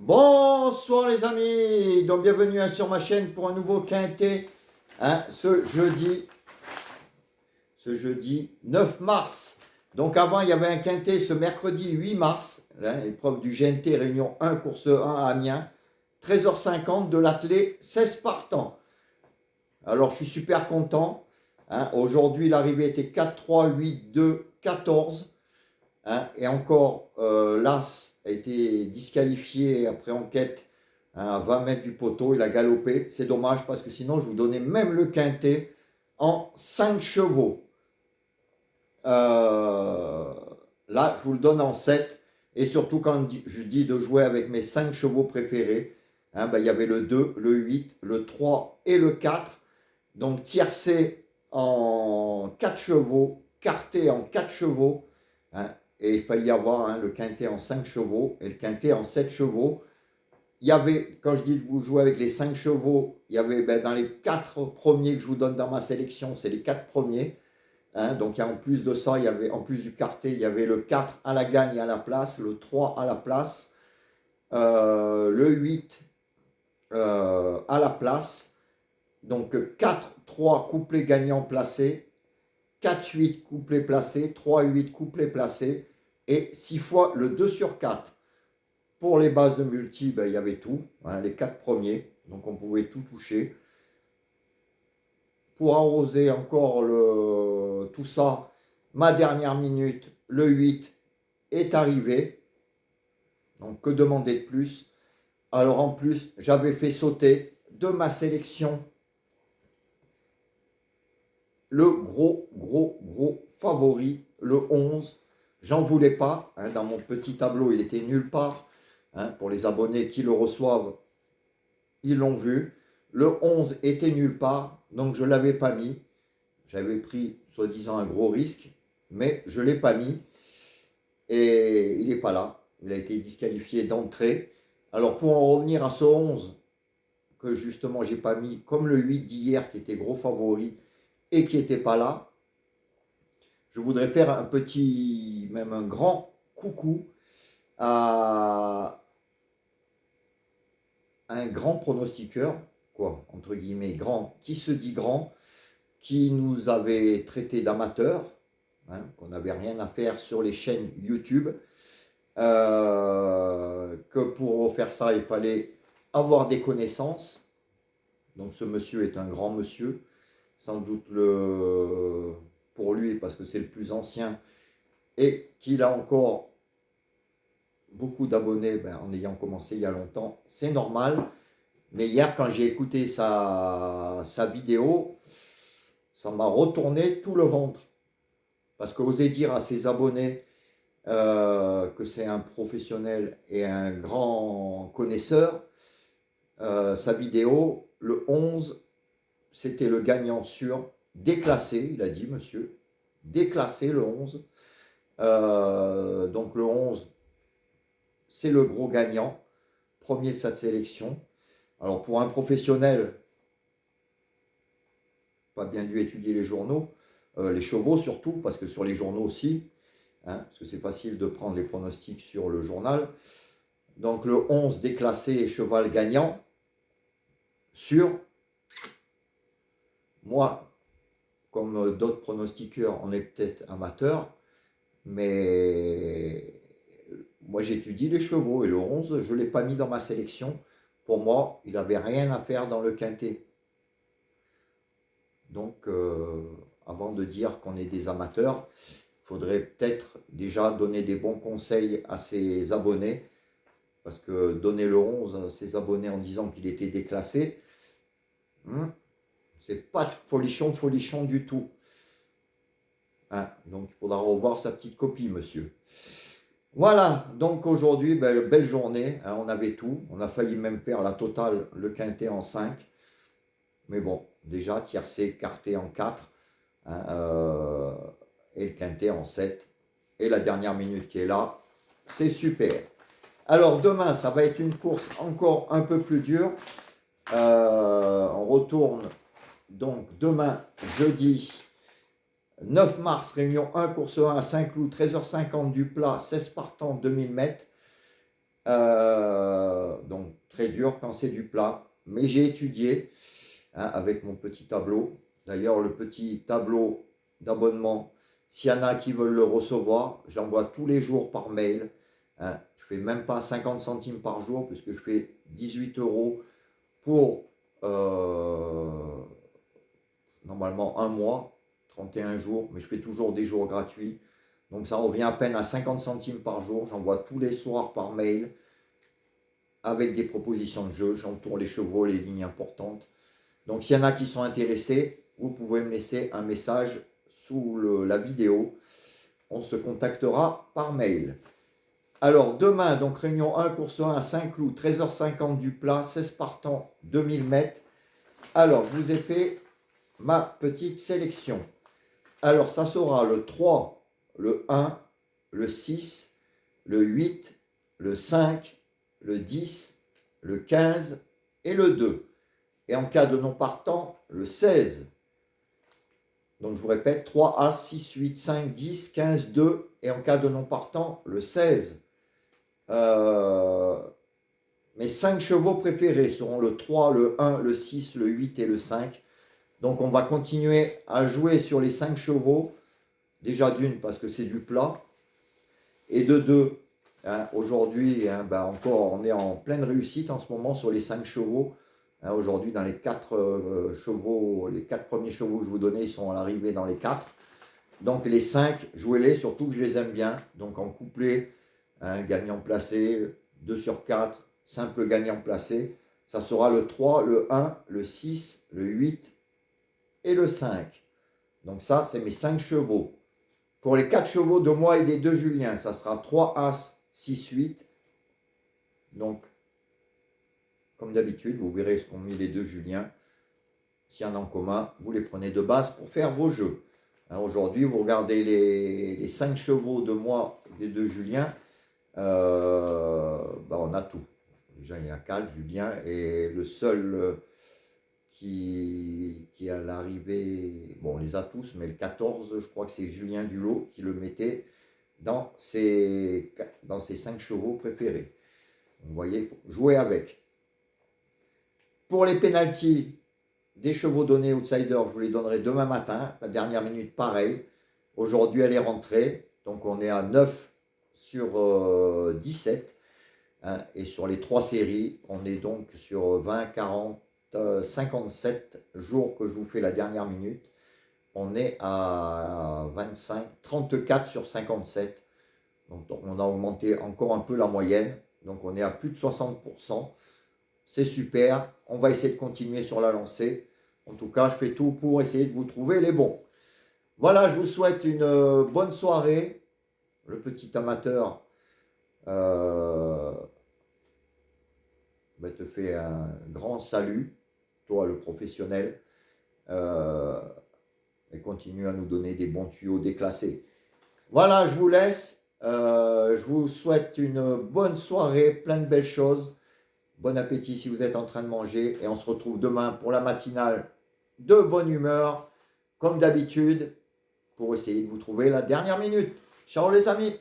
Bonsoir les amis, donc bienvenue sur ma chaîne pour un nouveau quintet ce jeudi 9 mars. Donc avant il y avait un quintet ce mercredi 8 mars, épreuve du GNT Réunion 1 course 1 à Amiens, 13h50 de l'attelé 16 partants. Alors je suis super content, aujourd'hui l'arrivée était 4, 3, 8, 2, 14. Et encore, l'As a été disqualifié après enquête à 20 mètres du poteau. Il a galopé. C'est dommage parce que sinon, je vous donnais même le quintet en 5 chevaux. Là, je vous le donne en 7. Et surtout, quand je dis de jouer avec mes 5 chevaux préférés, il y avait le 2, le 8, le 3 et le 4. Donc, tiercé en 4 chevaux, quarté en 4 chevaux. Et il fallait y avoir le quintet en 5 chevaux et le quintet en 7 chevaux. Il y avait, quand je dis que vous jouez avec les 5 chevaux, il y avait dans les 4 premiers que je vous donne dans ma sélection, c'est les 4 premiers. Donc en plus de ça, il y avait, en plus du quartet, il y avait le 4 à la gagne à la place, le 3 à la place, le 8 à la place. Donc 4, 3 couplets gagnants placés, 4, 8 couplets placés, 3, 8 couplets placés. Et 6 fois le 2 sur 4. Pour les bases de multi, il y avait tout, les 4 premiers, donc on pouvait tout toucher. Pour arroser encore tout ça, ma dernière minute, le 8 est arrivé. Donc que demander de plus? Alors en plus, j'avais fait sauter de ma sélection le gros favori, le 11. J'en voulais pas, dans mon petit tableau, il était nulle part. Pour les abonnés qui le reçoivent, ils l'ont vu. Le 11 était nulle part, donc je ne l'avais pas mis. J'avais pris, soi-disant, un gros risque, mais je ne l'ai pas mis. Et il n'est pas là. Il a été disqualifié d'entrée. Alors pour en revenir à ce 11, que justement j'ai pas mis, comme le 8 d'hier, qui était gros favori, et qui n'était pas là, je voudrais faire un petit, même un grand coucou à un grand pronostiqueur, quoi, entre guillemets, grand, qui se dit grand, qui nous avait traité d'amateurs, qu'on n'avait rien à faire sur les chaînes YouTube, que pour faire ça, il fallait avoir des connaissances. Donc ce monsieur est un grand monsieur, sans doute pour lui, parce que c'est le plus ancien, et qu'il a encore beaucoup d'abonnés en ayant commencé il y a longtemps, c'est normal. Mais hier, quand j'ai écouté sa vidéo, ça m'a retourné tout le ventre. Parce qu'oser dire à ses abonnés que c'est un professionnel et un grand connaisseur, sa vidéo, le 11, c'était le gagnant sûr, déclassé, il a dit monsieur, déclassé le 11. Donc le 11, c'est le gros gagnant, premier de sa sélection. Alors pour un professionnel, pas bien dû étudier les journaux, les chevaux surtout, parce que sur les journaux aussi, parce que c'est facile de prendre les pronostics sur le journal. Donc le 11 déclassé cheval gagnant, sur moi, comme d'autres pronostiqueurs, on est peut-être amateur, mais moi j'étudie les chevaux et le 11, je ne l'ai pas mis dans ma sélection. Pour moi, il n'avait rien à faire dans le quintet. Donc, avant de dire qu'on est des amateurs, il faudrait peut-être déjà donner des bons conseils à ses abonnés. Parce que donner le 11 à ses abonnés en disant qu'il était déclassé, c'est pas folichon du tout. Donc, il faudra revoir sa petite copie, monsieur. Voilà, donc aujourd'hui, belle journée, on avait tout. On a failli même faire la totale, le quintet en 5. Mais bon, déjà, tiercé, quarté en 4, et le quintet en 7. Et la dernière minute qui est là, c'est super. Alors demain, ça va être une course encore un peu plus dure. On retourne donc demain, jeudi 9 mars, réunion 1, course 1 à Saint-Cloud, 13h50 du plat, 16 partants, 2000 mètres. Donc très dur quand c'est du plat. Mais j'ai étudié hein, avec mon petit tableau. D'ailleurs, le petit tableau d'abonnement, s'il y en a qui veulent le recevoir, j'envoie tous les jours par mail. Hein. Je fais même pas 50 centimes par jour puisque je fais 18 euros pour normalement un mois, 31 jours, mais je fais toujours des jours gratuits. Donc ça revient à peine à 50 centimes par jour. J'envoie tous les soirs par mail avec des propositions de jeu. J'entoure les chevaux, les lignes importantes. Donc s'il y en a qui sont intéressés, vous pouvez me laisser un message sous la vidéo. On se contactera par mail. Alors demain, donc réunion 1, course 1 à Saint-Cloud, 13h50 du plat, 16 partants, 2000 mètres. Alors je vous ai fait ma petite sélection. Alors ça sera le 3, le 1, le 6, le 8, le 5, le 10, le 15 et le 2. Et en cas de non partant, le 16. Donc je vous répète, 3, As, 6, 8, 5, 10, 15, 2. Et en cas de non partant, le 16. Mes 5 chevaux préférés seront le 3, le 1, le 6, le 8 et le 5. Donc on va continuer à jouer sur les 5 chevaux. Déjà d'une parce que c'est du plat. Et de 2, hein, aujourd'hui, hein, encore on est en pleine réussite en ce moment sur les 5 chevaux. Hein, aujourd'hui dans les 4 chevaux, les 4 premiers chevaux que je vous donnais, ils sont à l'arrivée dans les 4. Donc les 5, jouez-les, surtout que je les aime bien. Donc en couplet, hein, gagnant placé, 2 sur 4, simple gagnant placé. Ça sera le 3, le 1, le 6, le 8 et le 5. Donc ça, c'est mes 5 chevaux. Pour les 4 chevaux de moi et des 2 Julien, ça sera 3 As, 6, 8. Donc, comme d'habitude, vous verrez ce qu'ont mis les 2 Julien. S'il y en a en commun, vous les prenez de base pour faire vos jeux. Hein, aujourd'hui, vous regardez les 5 chevaux de moi et des 2 Julien. On a tout. Déjà, il y a 4 Julien et le seul qui à l'arrivée, bon on les a tous, mais le 14, je crois que c'est Julien Dulot qui le mettait dans ses 5 chevaux préférés. Vous voyez, il faut jouer avec. Pour les pénaltys des chevaux donnés outsider, je vous les donnerai demain matin, la dernière minute pareil. Aujourd'hui elle est rentrée, donc on est à 9 sur 17. Hein, et sur les 3 séries, on est donc sur 20, 40, 57 jours que je vous fais la dernière minute. On est à 25, 34 sur 57. Donc on a augmenté encore un peu la moyenne. Donc on est à plus de 60%. C'est super. On va essayer de continuer sur la lancée. En tout cas, je fais tout pour essayer de vous trouver les bons. Voilà, je vous souhaite une bonne soirée. Le petit amateur te fait un grand salut. Toi, le professionnel. Et continue à nous donner des bons tuyaux déclassés. Voilà, je vous laisse. Je vous souhaite une bonne soirée, plein de belles choses. Bon appétit si vous êtes en train de manger. Et on se retrouve demain pour la matinale de bonne humeur, comme d'habitude, pour essayer de vous trouver la dernière minute. Ciao les amis!